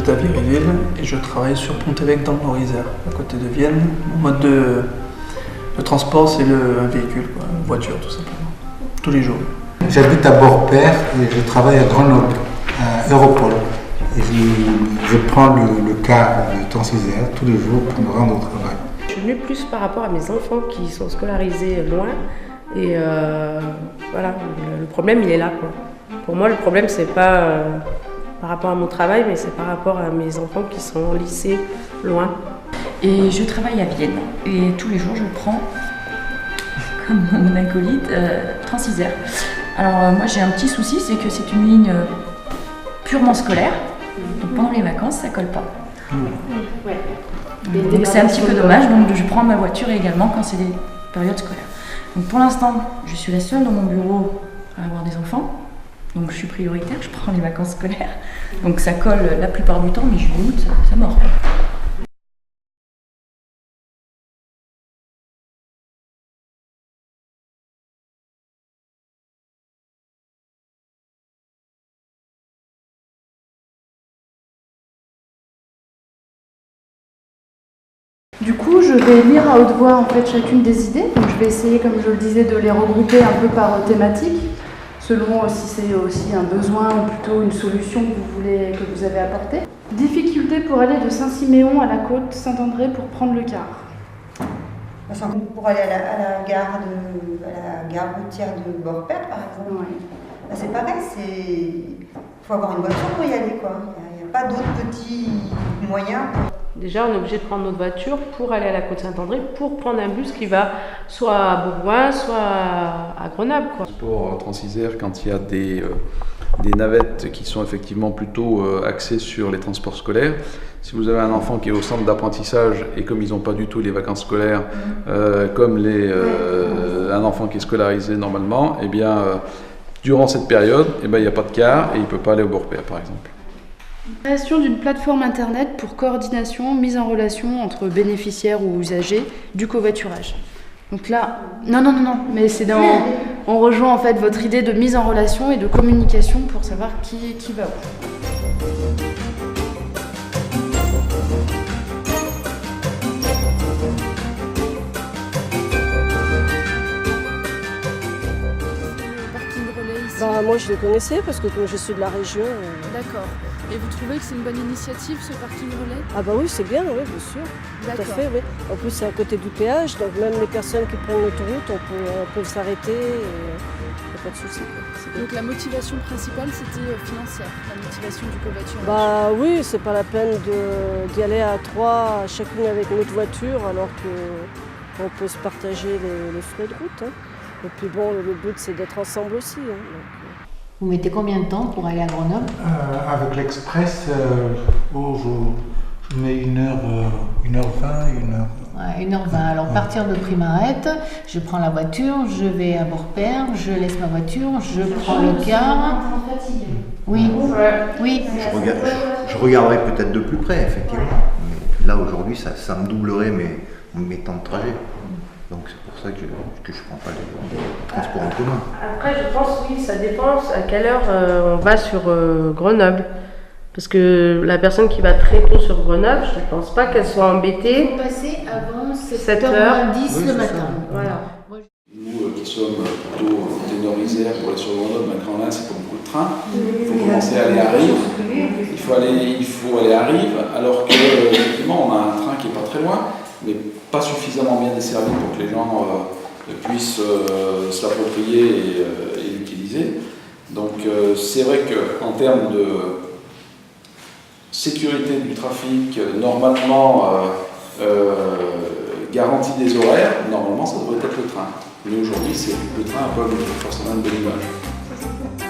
j'habite à Viryville et je travaille sur Pont-Évêque dans le Nord-Isère, à côté de Vienne. Mon mode de transport, c'est un véhicule, quoi, une voiture tout simplement, tous les jours. J'habite à Beaurepaire et je travaille à Grenoble, à Europol. Et je prends le car de Transilien tous les jours pour me rendre au travail. Je suis venue plus par rapport à mes enfants qui sont scolarisés loin. Et voilà, le problème il est là, quoi. Pour moi le problème c'est pas par rapport à mon travail, mais c'est par rapport à mes enfants qui sont au lycée loin. Et je travaille à Vienne et tous les jours je prends, comme mon acolyte, Transilien. Alors moi j'ai un petit souci, c'est que c'est une ligne purement scolaire, donc pendant les vacances ça colle pas. Donc c'est un petit peu dommage, donc je prends ma voiture également quand c'est des périodes scolaires. Donc pour l'instant, je suis la seule dans mon bureau à avoir des enfants, donc je suis prioritaire, je prends les vacances scolaires, donc ça colle la plupart du temps, mais juillet, août, ça mord. Du coup, je vais lire à haute voix en fait chacune des idées. Donc, je vais essayer, comme je le disais, de les regrouper un peu par thématique, selon si c'est aussi un besoin ou plutôt une solution que vous avez apportée. Difficulté pour aller de Saint-Siméon à la côte Saint-André pour prendre le car. Pour aller à la gare routière de Beaurepaire, par exemple, bah, c'est pareil, il faut avoir une voiture pour y aller, quoi. Il n'y a pas d'autres petits moyens. Déjà, on est obligé de prendre notre voiture pour aller à la côte Saint-André, pour prendre un bus qui va soit à Bourgoin, soit à Grenoble, quoi. Pour Transilien, quand il y a des navettes qui sont effectivement plutôt axées sur les transports scolaires, si vous avez un enfant qui est au centre d'apprentissage et comme ils n'ont pas du tout les vacances scolaires, comme un enfant qui est scolarisé normalement, eh bien, durant cette période, il n'y a pas de car et il ne peut pas aller au Beaurepaire, par exemple. Création d'une plateforme internet pour coordination, mise en relation entre bénéficiaires ou usagers du covoiturage. Donc là, non, mais c'est on rejoint en fait votre idée de mise en relation et de communication pour savoir qui va où. Moi je les connaissais parce que comme je suis de la région. D'accord. Et vous trouvez que c'est une bonne initiative ce parking relais? Ah bah oui, c'est bien, oui, bien sûr. Tout à fait, oui. En plus c'est à côté du péage, donc même les personnes qui prennent l'autoroute, on peut s'arrêter, il n'y a pas de souci. Donc la motivation principale c'était financière, la motivation du covoiturage? Bah oui, c'est pas la peine d'y aller à trois, chacune avec notre voiture, alors qu'on peut se partager les frais de route. Hein. Et puis bon, le but c'est d'être ensemble aussi. Hein, donc. Vous mettez combien de temps pour aller à Grenoble? Avec l'Express, je mets 1h20, 1h. Ouais, 1h20. Alors, partir de Primarette, je prends la voiture, je vais à Beaurepaire, je laisse ma voiture, je prends le car. Oui. Oui. Je regarderai peut-être de plus près, effectivement. Mais là, aujourd'hui, ça me doublerait mes temps de trajet. Donc c'est pour ça que je ne prends pas les transports en commun. Après, je pense, oui, ça dépend à quelle heure on va sur Grenoble. Parce que la personne qui va très tôt sur Grenoble, je ne pense pas qu'elle soit embêtée. Il faut passer avant 7h10 le matin. Voilà. Nous qui sommes plutôt des Nord-Isère pour aller sur Grenoble, maintenant là c'est pas beaucoup de train. Il faut commencer à aller à Rive. Il faut aller à Rive, alors qu'effectivement on a un train qui n'est pas très loin, mais pas suffisamment bien desservi pour que les gens puissent s'approprier et l'utiliser. Donc c'est vrai qu'en termes de sécurité du trafic, normalement garantie des horaires, normalement ça devrait être le train. Mais aujourd'hui, c'est le train un peu forcément une bonne image.